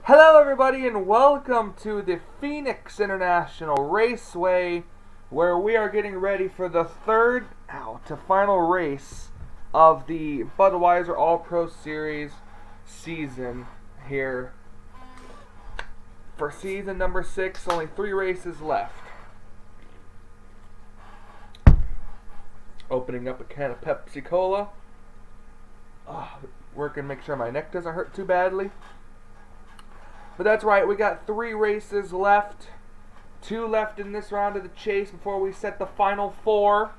Hello everybody and welcome to the Phoenix International Raceway, where we are getting ready for the third to final race of the Budweiser All-Pro Series season here. For season number 6, only 3 races left. Opening up a can of Pepsi Cola. Working to make sure my neck doesn't hurt too badly. But that's right, we got 3 races left. 2 left in this round of the chase before we set the final 4.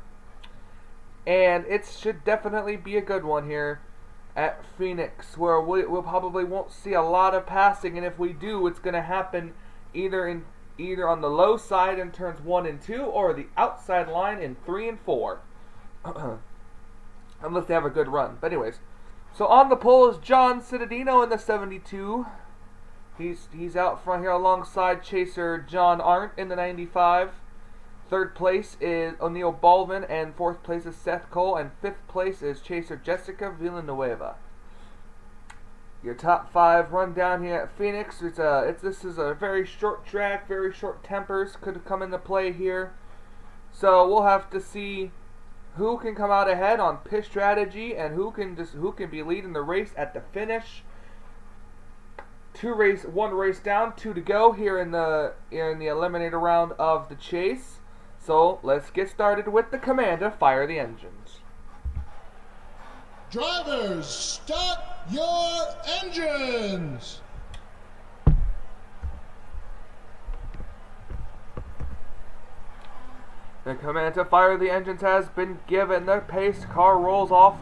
And it should definitely be a good one here at Phoenix, where we'll probably won't see a lot of passing, and if we do, it's going to happen either on the low side in turns 1 and 2, or the outside line in 3 and 4. Unless they have a good run. But anyways, so on the pole is John Cittadino in the 72. He's out front here alongside chaser John Arndt in the 95. Third place is O'Neal Baldwin, and 4th place is Seth Cole, and 5th place is chaser Jessica Villanueva. Your top 5 rundown here at Phoenix. This is a very short track, very short tempers could come into play here. So we'll have to see who can come out ahead on pit strategy and who can be leading the race at the finish. 1 race down, 2 to go here in the eliminator round of the chase. So let's get started with the command to fire the engines. Drivers, start your engines! The command to fire the engines has been given. The pace car rolls off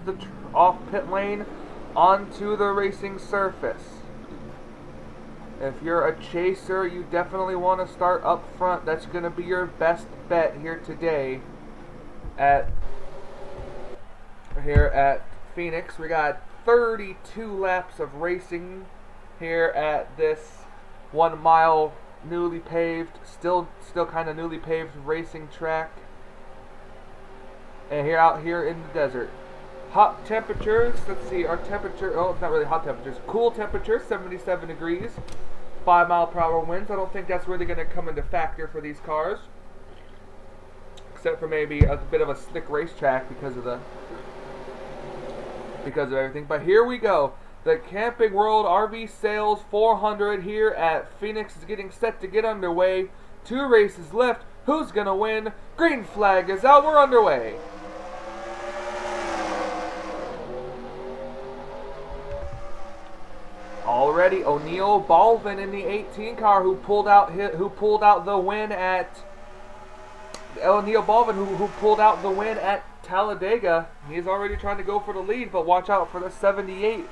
pit lane onto the racing surface. If you're a chaser, you definitely want to start up front. That's going to be your best bet here today at Phoenix. We got 32 laps of racing here at this 1 mile newly paved, still kind of newly paved racing track. And out here in the desert. Hot temperatures, let's see, our temperature, it's not really hot temperatures, cool temperatures, 77 degrees, 5 mile per hour winds. I don't think that's really going to come into factor for these cars, except for maybe a bit of a slick racetrack because of everything. But here we go. The Camping World RV Sales 400 here at Phoenix is getting set to get underway. 2 races left. Who's going to win? Green flag is out. We're underway. Already, O'Neal Baldwin in the 18 car who pulled out the win at Talladega. He's already trying to go for the lead, but watch out for the 78.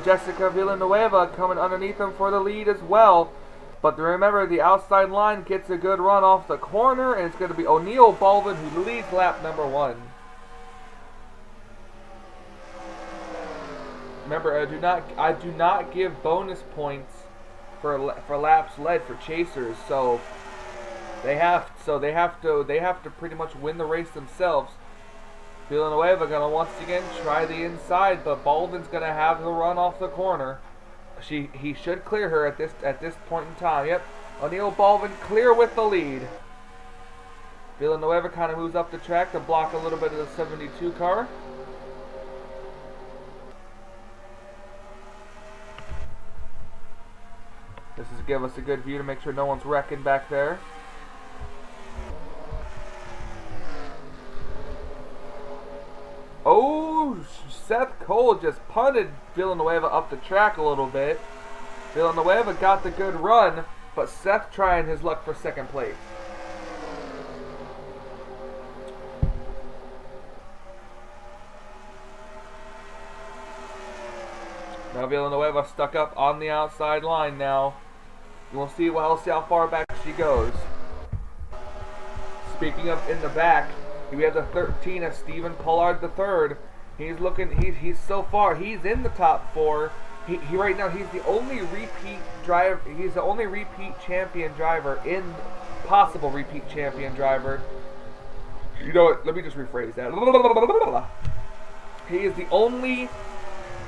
Jessica Villanueva coming underneath him for the lead as well. But remember, the outside line gets a good run off the corner, and it's going to be O'Neal Baldwin who leads lap number 1. Remember, I do not give bonus points for laps led for chasers, so they have to pretty much win the race themselves. Villanueva gonna once again try the inside, but Baldwin's gonna have the run off the corner. He should clear her at this point in time. Yep, O'Neal Baldwin clear with the lead. Villanueva kind of moves up the track to block a little bit of the 72 car. This is to give us a good view to make sure no one's wrecking back there. Oh, Seth Cole just punted Villanueva up the track a little bit. Villanueva got the good run, but Seth trying his luck for 2nd place. Now Villanueva stuck up on the outside line now. We'll see how far back she goes. Speaking of in the back, we have the 13 of Stephen Pollard III. He's so far, he's in the top 4. He right now, he's the only repeat driver, he's the only repeat champion driver possible repeat champion driver. You know what, let me just rephrase that. He is the only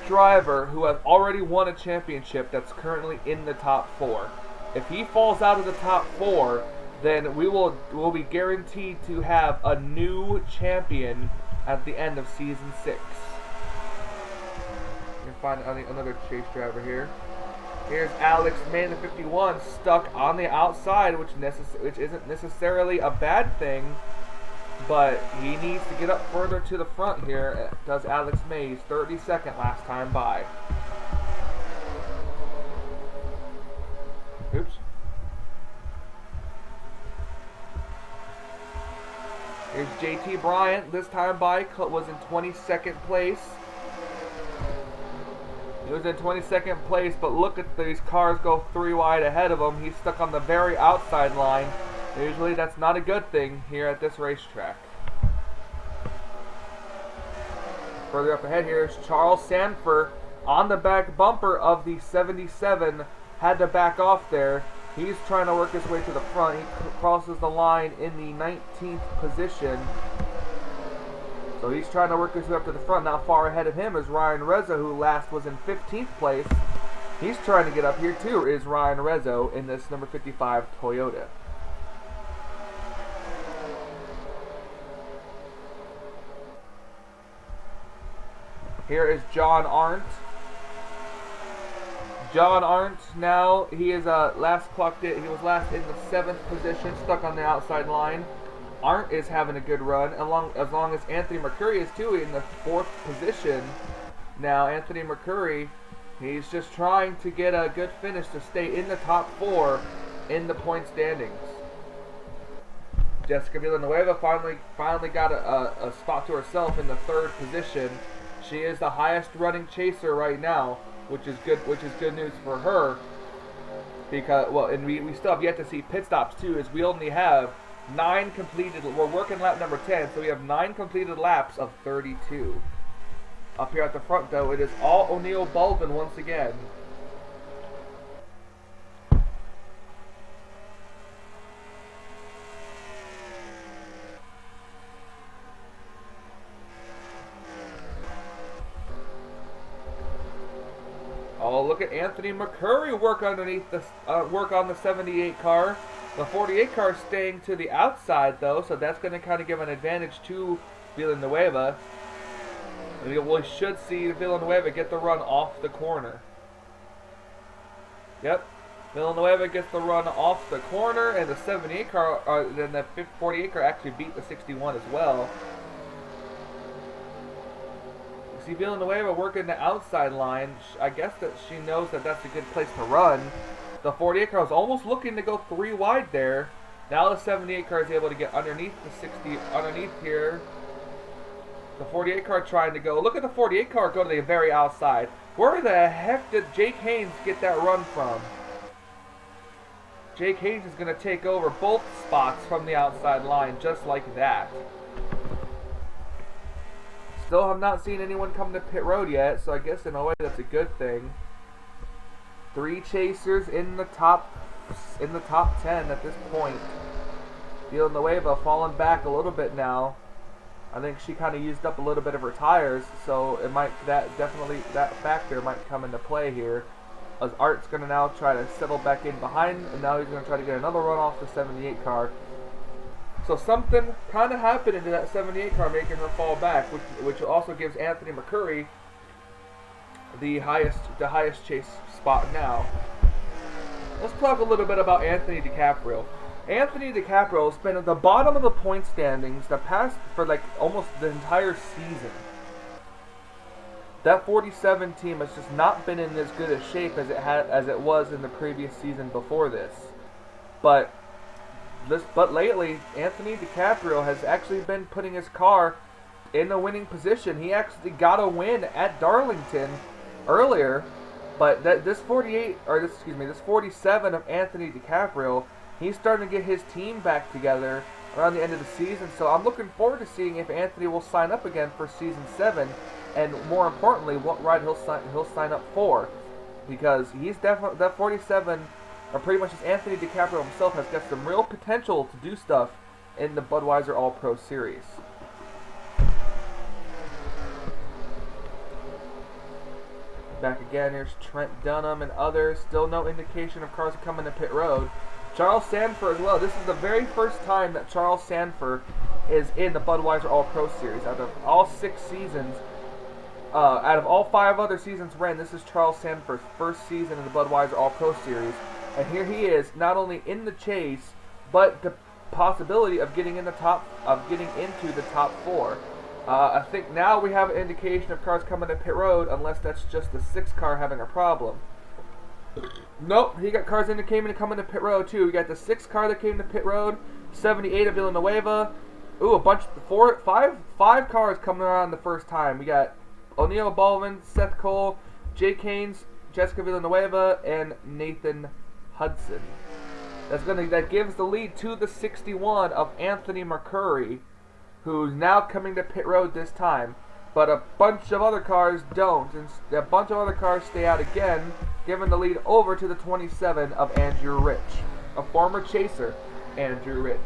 driver who has already won a championship that's currently in the top 4. If he falls out of the top 4, then we'll be guaranteed to have a new champion at the end of season 6. You can find another chase driver here. Here's Alex May, the 51, stuck on the outside, which isn't necessarily a bad thing, but he needs to get up further to the front here. Does Alex Mays, 32nd last time by. Oops. Here's JT Bryant, this time by, was in 22nd place. He was in 22nd place, but look at these cars go 3 wide ahead of him. He's stuck on the very outside line. Usually that's not a good thing here at this racetrack. Further up ahead here is Charles Sanford on the back bumper of the 77. Had to back off there. He's trying to work his way to the front. He crosses the line in the 19th position. So he's trying to work his way up to the front. Not far ahead of him is Ryan Rezzo, who last was in 15th place. He's trying to get up here too, is Ryan Rezzo in this number 55 Toyota. Here is John Arndt. John Arndt now, he is last clocked it. He was last in the 7th position, stuck on the outside line. Arndt is having a good run, as long as Anthony McCurry is too in the 4th position. Now Anthony McCurry, he's just trying to get a good finish to stay in the top 4 in the point standings. Jessica Villanueva finally got a spot to herself in the 3rd position. She is the highest running chaser right now, which is good news for her. Because and we still have yet to see pit stops too, as we only have 9 completed. We're working lap number 10, so we have 9 completed laps of 32. Up here at the front, though, it is all O'Neal Baldwin once again. Oh, look at Anthony McCurry work underneath the work on the 78 car. The 48 car is staying to the outside, though, so that's going to kind of give an advantage to Villanueva. And we should see Villanueva get the run off the corner. Yep, Villanueva gets the run off the corner, and the 78 car, then the 48 car actually beat the 61 as well. You see Villanueva working the outside line. I guess that she knows that that's a good place to run. The 48 car was almost looking to go 3 wide there. Now the 78 car is able to get underneath the 60, underneath here. The 48 car trying to go. Look at the 48 car go to the very outside. Where the heck did Jake Haynes get that run from? Jake Haynes is going to take over both spots from the outside line just like that. Still have not seen anyone come to pit road yet, so I guess in a way that's a good thing. 3 chasers in the top 10 at this point. Villanueva falling back a little bit now. I think she kind of used up a little bit of her tires, so it might that factor might come into play here. As Art's going to now try to settle back in behind, and now he's going to try to get another run off the 78 car. So something kind of happened to that 78 car, making her fall back, which also gives Anthony McCurry the highest chase spot now. Let's talk a little bit about Anthony DiCaprio. Anthony DiCaprio has been at the bottom of the point standings for like almost the entire season. That 47 team has just not been in as good a shape as it was in the previous season before this. But lately, Anthony DiCaprio has actually been putting his car in a winning position. He actually got a win at Darlington earlier, but this 47 of Anthony DiCaprio, he's starting to get his team back together around the end of the season. So I'm looking forward to seeing if Anthony will sign up again for season 7, and more importantly, what ride he'll sign up for, because he's definitely that 47. Or pretty much as Anthony DiCaprio himself has got some real potential to do stuff in the Budweiser All-Pro Series. Back again, here's Trent Dunham and others. Still no indication of cars coming to pit road. Charles Sanford as well. This is the very first time that Charles Sanford is in the Budweiser All-Pro Series. Out of all 6 seasons, out of all 5 other seasons ran, this is Charles Sanford's first season in the Budweiser All-Pro Series. And here he is, not only in the chase, but the possibility of getting into the top 4. I think now we have an indication of cars coming to pit road, unless that's just the 6th car having a problem. Nope, he got cars coming to pit road too. We got the 6th car that came to pit road, 78 of Villanueva. Ooh, a bunch, 5 cars coming around the first time. We got O'Neill Baldwin, Seth Cole, Jay Keynes, Jessica Villanueva, and Nathan Hudson. That gives the lead to the 61 of Anthony McCurry, who's now coming to pit road this time. But a bunch of other cars don't, and a bunch of other cars stay out again, giving the lead over to the 27 of Andrew Rich, a former chaser, Andrew Rich.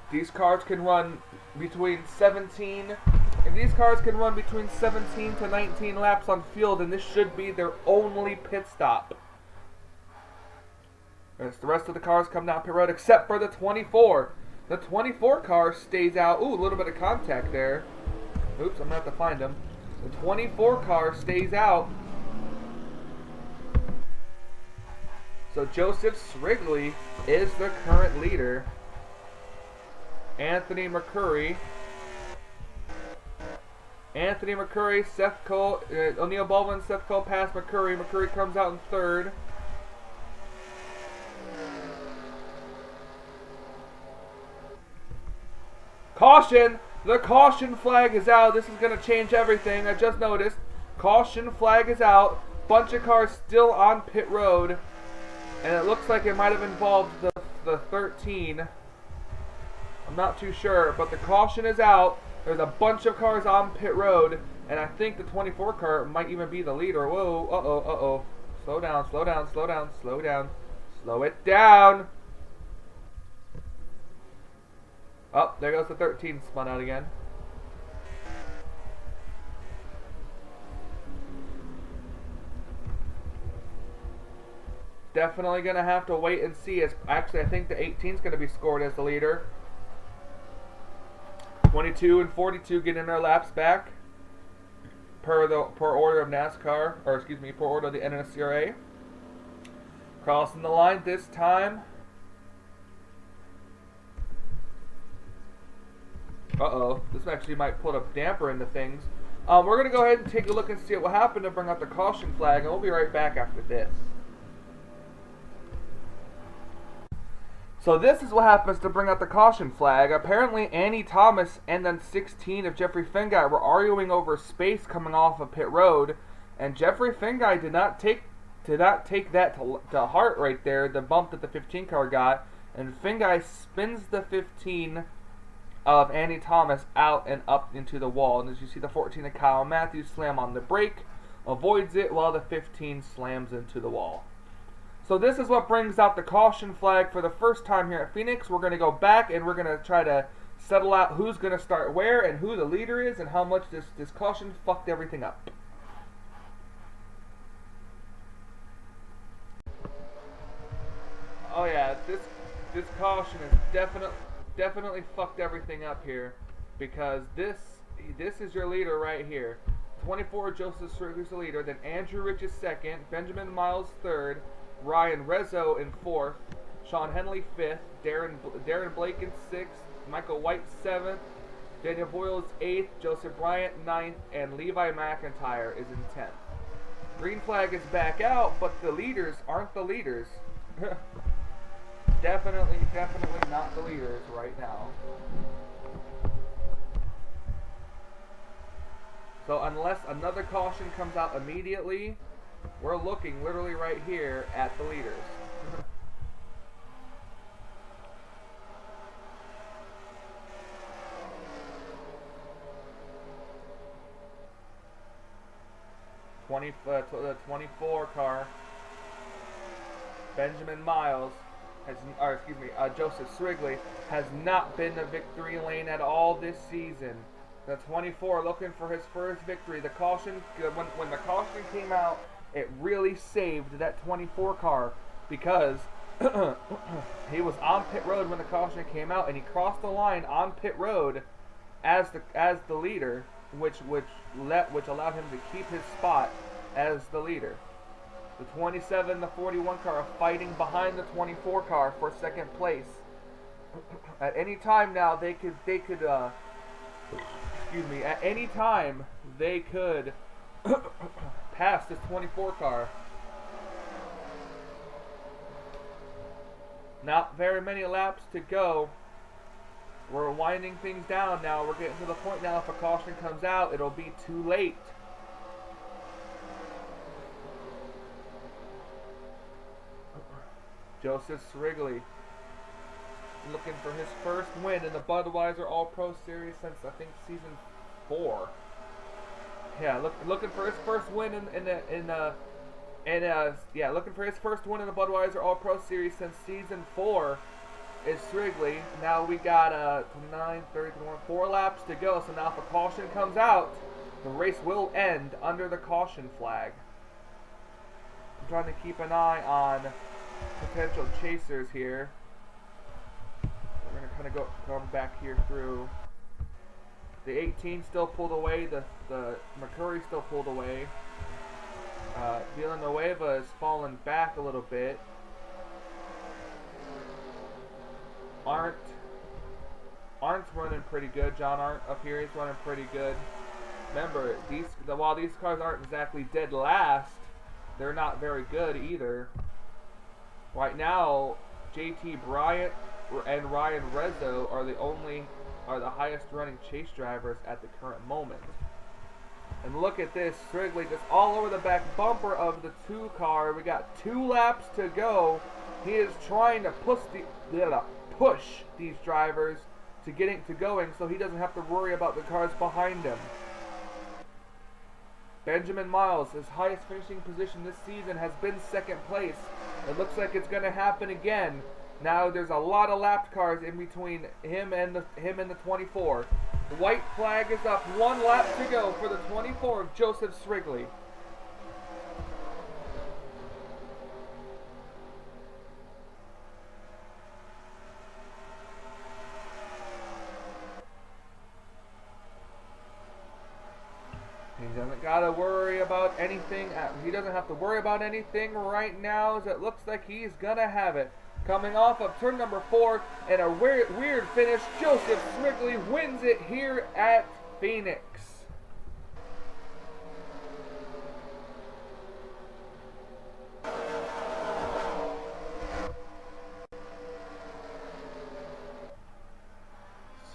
These cars can run between 17 to 19 laps on field, and this should be their only pit stop. As the rest of the cars come down pit road, except for the 24. The 24 car stays out. Ooh, a little bit of contact there. Oops, I'm going to have to find him. The 24 car stays out. So Joseph Srigley is the current leader. Anthony McCurry, Seth Cole, O'Neill Baldwin, Seth Cole pass McCurry. McCurry comes out in 3rd. Caution! The caution flag is out. This is going to change everything. I just noticed. Caution flag is out. Bunch of cars still on pit road. And it looks like it might have involved the 13. I'm not too sure, but the caution is out. There's a bunch of cars on pit road, and I think the 24 car might even be the leader. Whoa, uh-oh. Slow down. Slow it down. Oh, there goes the 13 spun out again. Definitely going to have to wait and see. Actually, I think the 18 is going to be scored as the leader. 22 and 42 getting their laps back per order of NASCAR, or excuse me, per order of the NNSCRA. Crossing the line this time. Uh-oh, this actually might put a damper into things. We're going to go ahead and take a look and see what happened to bring out the caution flag, and we'll be right back after this. So this is what happens to bring out the caution flag. Apparently Annie Thomas and then 16 of Jeffrey Finguy were arguing over space coming off of pit road, and Jeffrey Finguy did not take that to heart right there, the bump that the 15 car got, and Finguy spins the 15 of Annie Thomas out and up into the wall. And as you see, the 14 of Kyle Matthews slam on the brake, avoids it, while the 15 slams into the wall. So this is what brings out the caution flag for the first time here at Phoenix. We're going to go back and we're going to try to settle out who's going to start where and who the leader is and how much this caution fucked everything up. Oh yeah, this caution is definitely fucked everything up here, because this is your leader right here. 24, Joseph Srigley's the leader. Then Andrew Rich is 2nd, Benjamin Miles 3rd, Ryan Rezzo in 4th, Sean Henley 5th, Darren Blake in 6th, Michael White 7th, Daniel Boyle is 8th, Joseph Bryant 9th, and Levi McIntyre is in 10th. Green flag is back out, but the leaders aren't the leaders. Definitely not the leaders right now. So unless another caution comes out immediately, we're looking literally right here at the leaders. The 24 car, Benjamin Miles, Joseph Srigley has not been the victory lane at all this season. The 24 looking for his first victory. The caution, when the caution came out, it really saved that 24 car because he was on pit road when the caution came out, and he crossed the line on pit road as the leader, which allowed him to keep his spot as the leader. The 27 and the 41 car are fighting behind the 24 car for second place. At any time now, they could at any time they could pass this 24 car. Not very many laps to go. We're winding things down now. We're getting to the point now, if a caution comes out, it'll be too late. Joseph Srigley looking for his first win in the Budweiser All-Pro Series since, I think, season 4. Yeah, looking for his first win looking for his first win in the Budweiser All-Pro Series since season 4 is Srigley. Now we got 4 laps to go. So now if a caution comes out, the race will end under the caution flag. I'm trying to keep an eye on potential chasers here. We're going to kind of come back here through. The 18 still pulled away. The McCurry still pulled away. Villanueva has fallen back a little bit. Arndt's running pretty good. John Arndt up here, he's running pretty good. Remember, while these cars aren't exactly dead last, they're not very good either. Right now, JT Bryant and Ryan Rezzo are the highest running chase drivers at the current moment. And look at this, Srigley just all over the back bumper of the 2 car. We got 2 laps to go. He is trying to push these drivers to going so he doesn't have to worry about the cars behind him. Benjamin Miles, his highest finishing position this season has been second place. It looks like it's going to happen again. Now there's a lot of lapped cars in between him and the 24. The white flag is up. 1 lap to go for the 24 of Joseph Srigley. He doesn't gotta worry about anything. He doesn't have to worry about anything right now, as it looks like he's gonna have it. Coming off of turn number 4 and a weird finish, Joseph Srigley wins it here at Phoenix.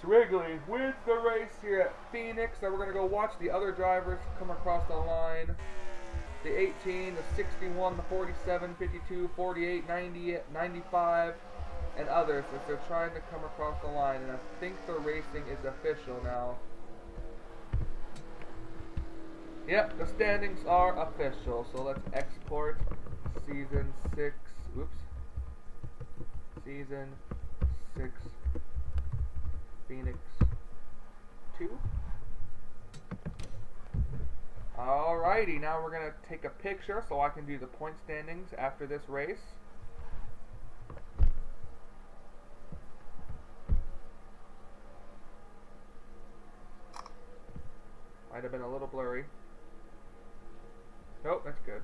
Srigley wins the race here at Phoenix. Now we're going to go watch the other drivers come across the line. The 18, the 61, the 47, 52, 48, 90, 95, and others as they're trying to come across the line. And I think the racing is official now. Yep, the standings are official. So let's export season 6. Oops. Season 6. Phoenix 2. Alrighty, now we're going to take a picture so I can do the point standings after this race. Might have been a little blurry. Nope, that's good.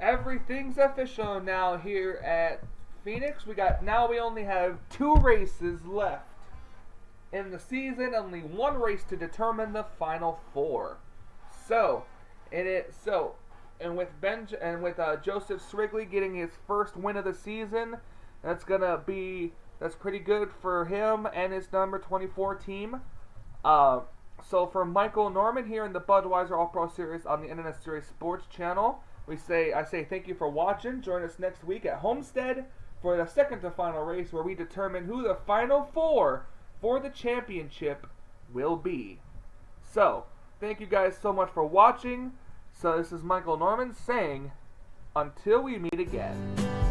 Everything's official now here at Phoenix. We only have 2 races left in the season, only 1 race to determine the final 4. So, with Joseph Srigley getting his first win of the season, that's pretty good for him and his number 24 team. So for Michael Norman here in the Budweiser All-Pro Series on the NNSCRA Sports Channel, I say thank you for watching. Join us next week at Homestead for the second to final race where we determine who the final 4 for the championship will be. So, thank you guys so much for watching. So this is Michael Norman saying, until we meet again.